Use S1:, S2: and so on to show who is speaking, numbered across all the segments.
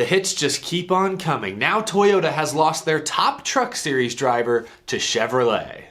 S1: The hits just keep on coming. Now Toyota has lost their top Truck Series driver to Chevrolet.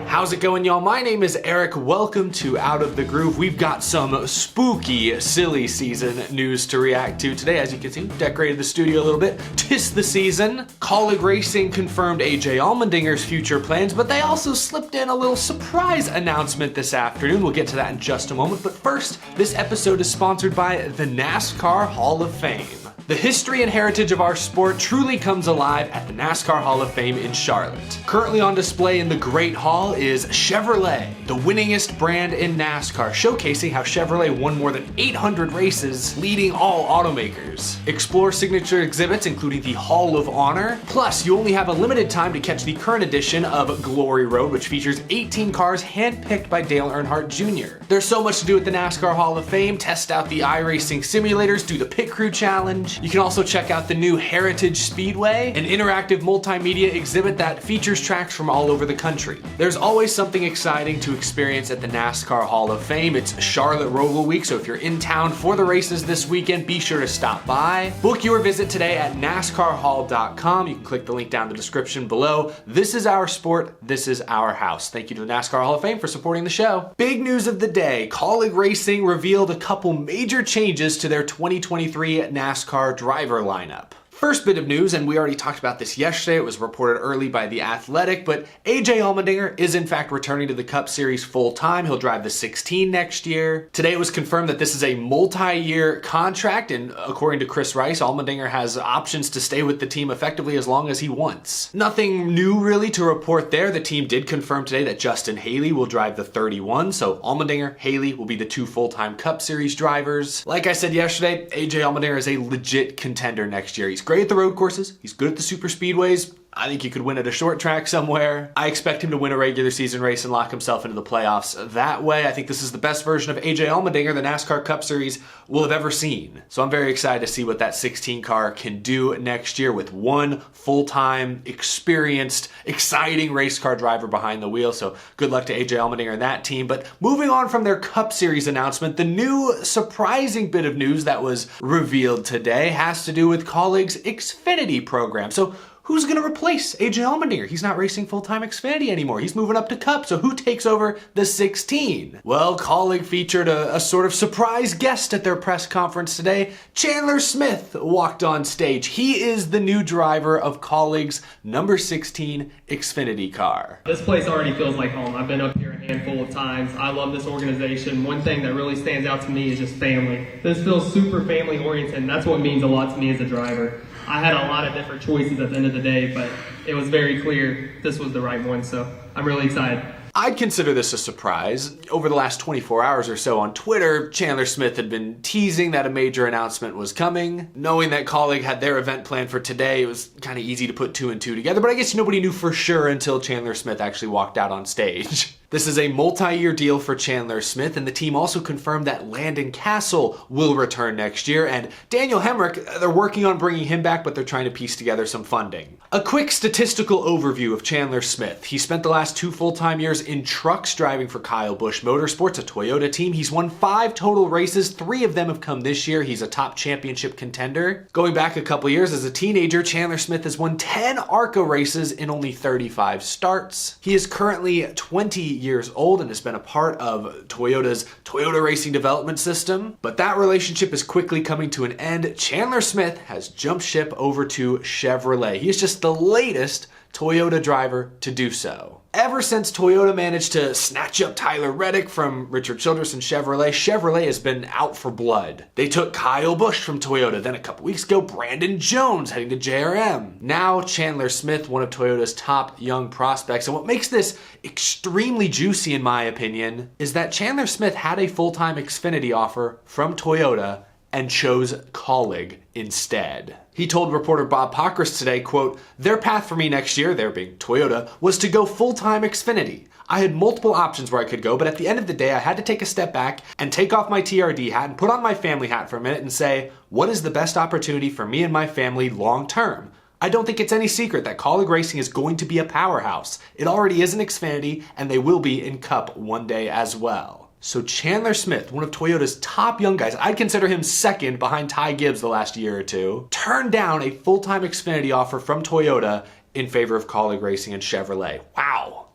S1: How's it going, y'all? My name is Eric. Welcome to Out of the Groove. We've got some spooky, silly season news to react to today. As you can see, decorated the studio a little bit. 'Tis the season. Colleague Racing confirmed AJ Allmendinger's future plans, but they also slipped in a little surprise announcement this afternoon. We'll get to that in just a moment. But first, this episode is sponsored by the NASCAR Hall of Fame. The history and heritage of our sport truly comes alive at the NASCAR Hall of Fame in Charlotte. Currently on display in the Great Hall is Chevrolet, the winningest brand in NASCAR, showcasing how Chevrolet won more than 800 races, leading all automakers. Explore signature exhibits including the Hall of Honor, plus you only have a limited time to catch the current edition of Glory Road, which features 18 cars handpicked by Dale Earnhardt Jr. There's so much to do at the NASCAR Hall of Fame. Test out the iRacing simulators, do the Pit Crew Challenge. You can also check out the new Heritage Speedway, an interactive multimedia exhibit that features tracks from all over the country. There's always something exciting to experience at the NASCAR Hall of Fame. It's Charlotte Roval Week, so if you're in town for the races this weekend, be sure to stop by. Book your visit today at NASCARHall.com. You can click the link down in the description below. This is our sport, this is our house. Thank you to the NASCAR Hall of Fame for supporting the show. Big news of the day, Colleague Racing revealed a couple major changes to their 2023 NASCAR driver lineup. First bit of news, and we already talked about this yesterday, it was reported early by The Athletic, but AJ Allmendinger is in fact returning to the Cup Series full-time. He'll drive the 16 next year. Today it was confirmed that this is a multi-year contract, and according to Chris Rice, Allmendinger has options to stay with the team effectively as long as he wants. Nothing new really to report there. The team did confirm today that Justin Haley will drive the 31, so Allmendinger, Haley will be the two full-time Cup Series drivers. Like I said yesterday, AJ Allmendinger is a legit contender next year. He's great at the road courses, he's good at the super speedways. I think he could win at a short track somewhere. I expect him to win a regular season race and lock himself into the playoffs that way. I think this is the best version of AJ Allmendinger the NASCAR Cup Series will have ever seen. So I'm very excited to see what that 16 car can do next year with one full-time, experienced, exciting race car driver behind the wheel. So good luck to AJ Allmendinger and that team. But moving on from their Cup Series announcement, the new surprising bit of news that was revealed today has to do with Colleague's Xfinity program. So who's going to replace AJ Allmendinger? He's not racing full-time Xfinity anymore. He's moving up to Cup, so who takes over the 16? Well, Colleague featured a sort of surprise guest at their press conference today. Chandler Smith walked on stage. He is the new driver of Colleague's number 16 Xfinity car.
S2: This place already feels like home. I've been up here a handful of times. I love this organization. One thing that really stands out to me is just family. This feels super family-oriented, and that's what means a lot to me as a driver. I had a lot of different choices at the end of the day, but it was very clear this was the right one, so I'm really excited.
S1: I'd consider this a surprise. Over the last 24 hours or so on Twitter, Chandler Smith had been teasing that a major announcement was coming. Knowing that Colleague had their event planned for today, it was kind of easy to put two and two together, but I guess nobody knew for sure until Chandler Smith actually walked out on stage. This is a multi-year deal for Chandler Smith, and the team also confirmed that Landon Castle will return next year, and Daniel Hemrick, they're working on bringing him back, but they're trying to piece together some funding. A quick statistical overview of Chandler Smith. He spent the last 2 full-time years in trucks driving for Kyle Busch Motorsports, a Toyota team. He's won 5 total races, 3 of them have come this year. He's a top championship contender. Going back a couple years, as a teenager, Chandler Smith has won 10 ARCA races in only 35 starts. He is currently 20 years old and has been a part of Toyota's Toyota Racing Development System, but that relationship is quickly coming to an end. Chandler Smith has jumped ship over to Chevrolet. He is just the latest Toyota driver to do so. Ever since Toyota managed to snatch up Tyler Reddick from Richard Childress and Chevrolet has been out for blood. They took Kyle Busch from Toyota, then a couple weeks ago, Brandon Jones heading to JRM. Now Chandler Smith, one of Toyota's top young prospects. And what makes this extremely juicy in my opinion is that Chandler Smith had a full-time Xfinity offer from Toyota and chose Colleague instead. He told reporter Bob Pockrass today, quote, "Their path for me next year, there being Toyota, was to go full-time Xfinity. I had multiple options where I could go, but at the end of the day, I had to take a step back and take off my TRD hat and put on my family hat for a minute and say, what is the best opportunity for me and my family long term? I don't think it's any secret that Kaulig Racing is going to be a powerhouse. It already is in Xfinity, and they will be in Cup one day as well. So Chandler Smith, one of Toyota's top young guys, I'd consider him second behind Ty Gibbs the last year or two, turned down a full-time Xfinity offer from Toyota in favor of Kaulig Racing and Chevrolet.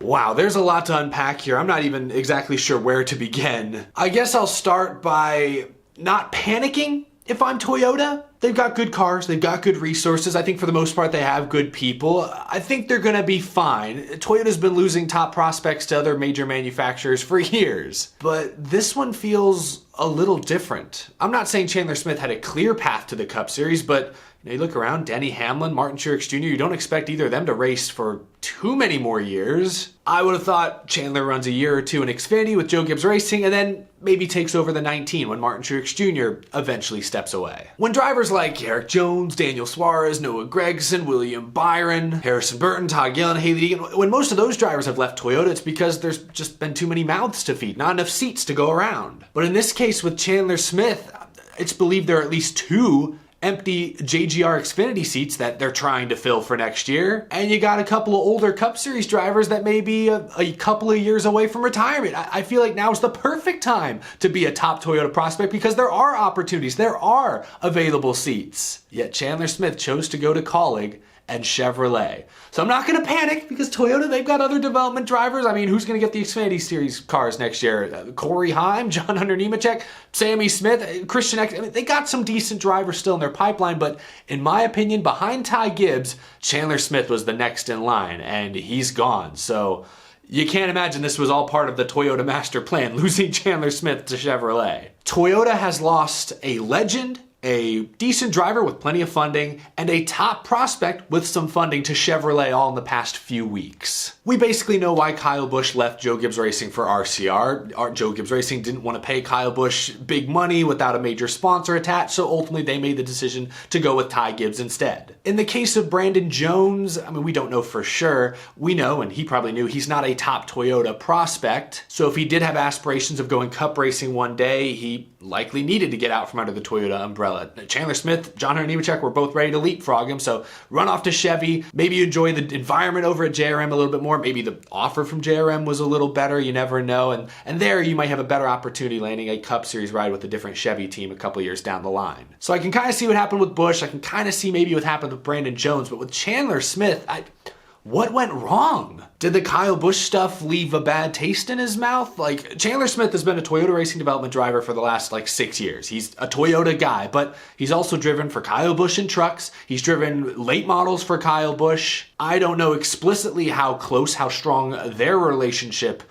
S1: Wow, there's a lot to unpack here. I'm not even exactly sure where to begin. I guess I'll start by not panicking if I'm Toyota. They've got good cars, they've got good resources. I think for the most part they have good people. I think they're gonna be fine. Toyota's been losing top prospects to other major manufacturers for years, but this one feels a little different. I'm not saying Chandler Smith had a clear path to the Cup Series, but you look around, Denny Hamlin, Martin Truex Jr., you don't expect either of them to race for too many more years. I would have thought Chandler runs a year or two in Xfinity with Joe Gibbs Racing and then maybe takes over the 19 when Martin Truex Jr. eventually steps away. When drivers like Eric Jones, Daniel Suarez, Noah Gragson, William Byron, Harrison Burton, Todd Gillen, Haley Deegan, when most of those drivers have left Toyota, it's because there's just been too many mouths to feed, not enough seats to go around. But in this case with Chandler Smith, it's believed there are at least 2 empty JGR Xfinity seats that they're trying to fill for next year. And you got a couple of older Cup Series drivers that may be a couple of years away from retirement. I feel like now's the perfect time to be a top Toyota prospect because there are opportunities, there are available seats. Yet Chandler Smith chose to go to Kaulig and Chevrolet. So I'm not going to panic because Toyota, they've got other development drivers. I mean, who's going to get the Xfinity Series cars next year? Corey Heim, John Hunter Nemechek, Sammy Smith, Christian X. I mean, they got some decent drivers still in their pipeline, but in my opinion, behind Ty Gibbs, Chandler Smith was the next in line, and he's gone. So you can't imagine this was all part of the Toyota master plan, losing Chandler Smith to Chevrolet. Toyota has lost a legend, a decent driver with plenty of funding, and a top prospect with some funding to Chevrolet all in the past few weeks. We basically know why Kyle Busch left Joe Gibbs Racing for RCR. Joe Gibbs Racing didn't want to pay Kyle Busch big money without a major sponsor attached, so ultimately they made the decision to go with Ty Gibbs instead. In the case of Brandon Jones, I mean, we don't know for sure. We know, and he probably knew, he's not a top Toyota prospect, so if he did have aspirations of going Cup racing one day, he likely needed to get out from under the Toyota umbrella. Chandler Smith, John Hunter Nemechek were both ready to leapfrog him, so run off to Chevy. Maybe you enjoy the environment over at JRM a little bit more. Maybe the offer from JRM was a little better. You never know. And there you might have a better opportunity landing a Cup Series ride with a different Chevy team a couple years down the line. So I can kind of see what happened with Busch. I can kind of see maybe what happened with Brandon Jones. But with Chandler Smith, what went wrong? Did the Kyle Busch stuff leave a bad taste in his mouth? Like, Chandler Smith has been a Toyota racing development driver for the last 6 years. He's a Toyota guy, but he's also driven for Kyle Busch in trucks. He's driven late models for Kyle Busch. I don't know explicitly how close, how strong their relationship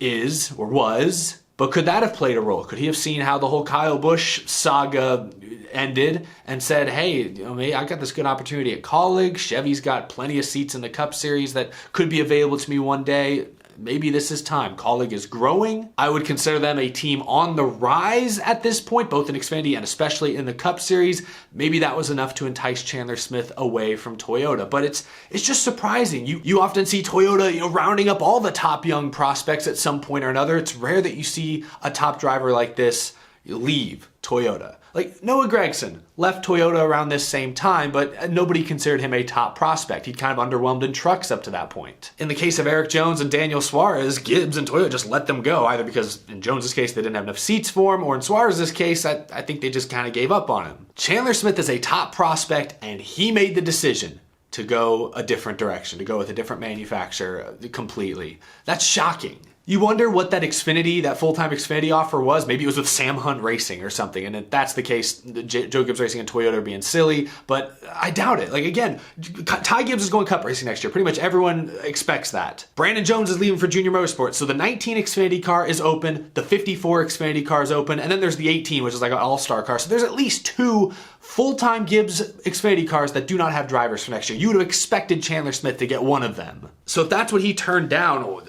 S1: is or was, but could that have played a role? Could he have seen how the whole Kyle Busch saga ended and said, hey, I got this good opportunity at Kaulig. Chevy's got plenty of seats in the Cup Series that could be available to me one day. Maybe this is time. Kaulig is growing. I would consider them a team on the rise at this point, both in Xfinity and especially in the Cup Series. Maybe that was enough to entice Chandler Smith away from Toyota. But it's just surprising. You often see Toyota, rounding up all the top young prospects at some point or another. It's rare that you see a top driver like this leave Toyota. Like Noah Gragson left Toyota around this same time, but nobody considered him a top prospect. He'd kind of underwhelmed in trucks up to that point. In the case of Eric Jones and Daniel Suarez, Gibbs and Toyota just let them go, either because in Jones's case they didn't have enough seats for him, or in Suarez's case, I think they just kind of gave up on him. Chandler Smith is a top prospect, and he made the decision to go a different direction, to go with a different manufacturer completely. That's shocking. You wonder what that Xfinity, that full-time Xfinity offer was. Maybe it was with Sam Hunt Racing or something. And if that's the case, Joe Gibbs Racing and Toyota are being silly. But I doubt it. Like, again, Ty Gibbs is going Cup Racing next year. Pretty much everyone expects that. Brandon Jones is leaving for Junior Motorsports. So the 19 Xfinity car is open. The 54 Xfinity car is open. And then there's the 18, which is like an all-star car. So there's at least 2 full-time Gibbs Xfinity cars that do not have drivers for next year. You would have expected Chandler Smith to get one of them. So if that's what he turned down,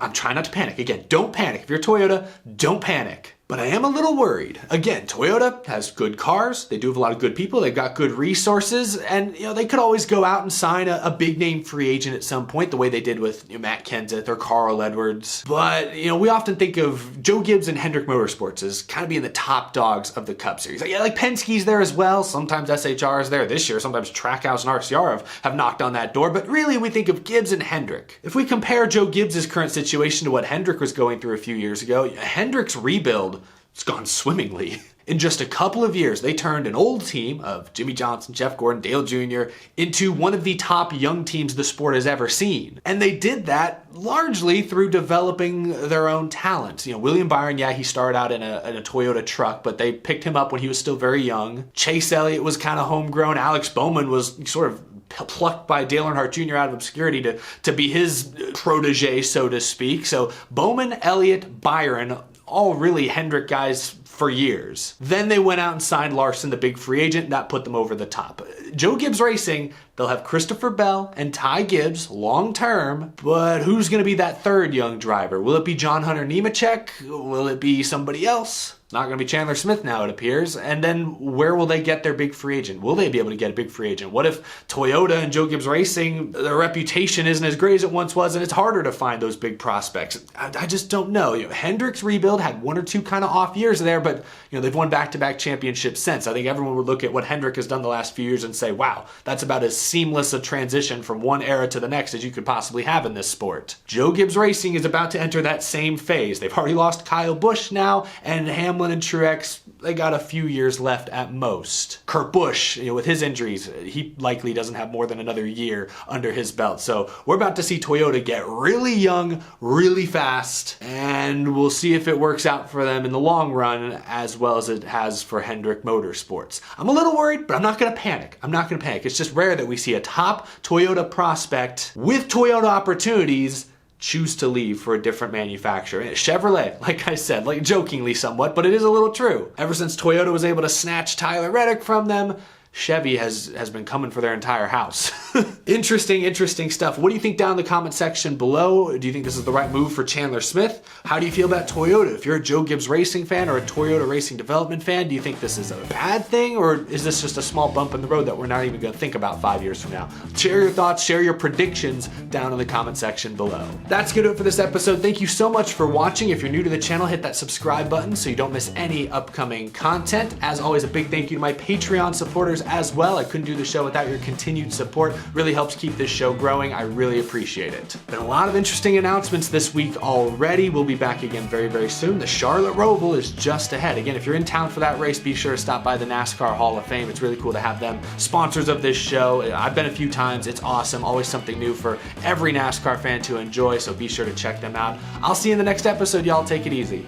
S1: I'm trying not to panic. Again, don't panic. If you're Toyota, don't panic. But I am a little worried. Again, Toyota has good cars, they do have a lot of good people, they've got good resources, and they could always go out and sign a big name free agent at some point, the way they did with Matt Kenseth or Carl Edwards. But we often think of Joe Gibbs and Hendrick Motorsports as kind of being the top dogs of the Cup Series. Like Penske's there as well, sometimes SHR is there this year, sometimes Trackhouse and RCR have knocked on that door, but really we think of Gibbs and Hendrick. If we compare Joe Gibbs' current situation to what Hendrick was going through a few years ago, Hendrick's rebuild, it's gone swimmingly. In just a couple of years, they turned an old team of Jimmy Johnson, Jeff Gordon, Dale Jr. into one of the top young teams the sport has ever seen. And they did that largely through developing their own talent. William Byron, he started out in a Toyota truck, but they picked him up when he was still very young. Chase Elliott was kind of homegrown. Alex Bowman was sort of plucked by Dale Earnhardt Jr. out of obscurity to be his protege, so to speak. So Bowman, Elliott, Byron, all really Hendrick guys for years. Then they went out and signed Larson, the big free agent, and that put them over the top. Joe Gibbs Racing, they'll have Christopher Bell and Ty Gibbs long term, but who's going to be that third young driver? Will it be John Hunter Nemechek? Will it be somebody else? Not going to be Chandler Smith now, it appears. And then where will they get their big free agent? Will they be able to get a big free agent? What if Toyota and Joe Gibbs Racing, their reputation isn't as great as it once was, and it's harder to find those big prospects? I just don't know. Hendrick's rebuild had one or two kind of off years there, but they've won back-to-back championships since. I think everyone would look at what Hendrick has done the last few years and say, wow, that's about as seamless a transition from one era to the next as you could possibly have in this sport. Joe Gibbs Racing is about to enter that same phase. They've already lost Kyle Busch now, and Hamlin and Truex, they got a few years left at most. Kurt Busch, with his injuries, he likely doesn't have more than another year under his belt. So we're about to see Toyota get really young, really fast, and we'll see if it works out for them in the long run as well as it has for Hendrick Motorsports. I'm a little worried, but I'm not going to panic. It's just rare that we see a top Toyota prospect with Toyota opportunities choose to leave for a different manufacturer. Chevrolet, like I said, jokingly somewhat, but it is a little true. Ever since Toyota was able to snatch Tyler Reddick from them, Chevy has been coming for their entire house. Interesting stuff. What do you think down in the comment section below? Do you think this is the right move for Chandler Smith? How do you feel about Toyota? If you're a Joe Gibbs Racing fan or a Toyota Racing Development fan, do you think this is a bad thing, or is this just a small bump in the road that we're not even going to think about 5 years from now? Share your thoughts, share your predictions down in the comment section below. That's going to do it for this episode. Thank you so much for watching. If you're new to the channel, hit that subscribe button so you don't miss any upcoming content. As always, a big thank you to my Patreon supporters as well. I couldn't do the show without your continued support. Really helps keep this show growing. I really appreciate it. Been a lot of interesting announcements this week already. We'll be back again very, very soon. The Charlotte Roval is just ahead. Again, if you're in town for that race, be sure to stop by the NASCAR Hall of Fame. It's really cool to have them sponsors of this show. I've been a few times. It's awesome. Always something new for every NASCAR fan to enjoy, so be sure to check them out. I'll see you in the next episode. Y'all take it easy.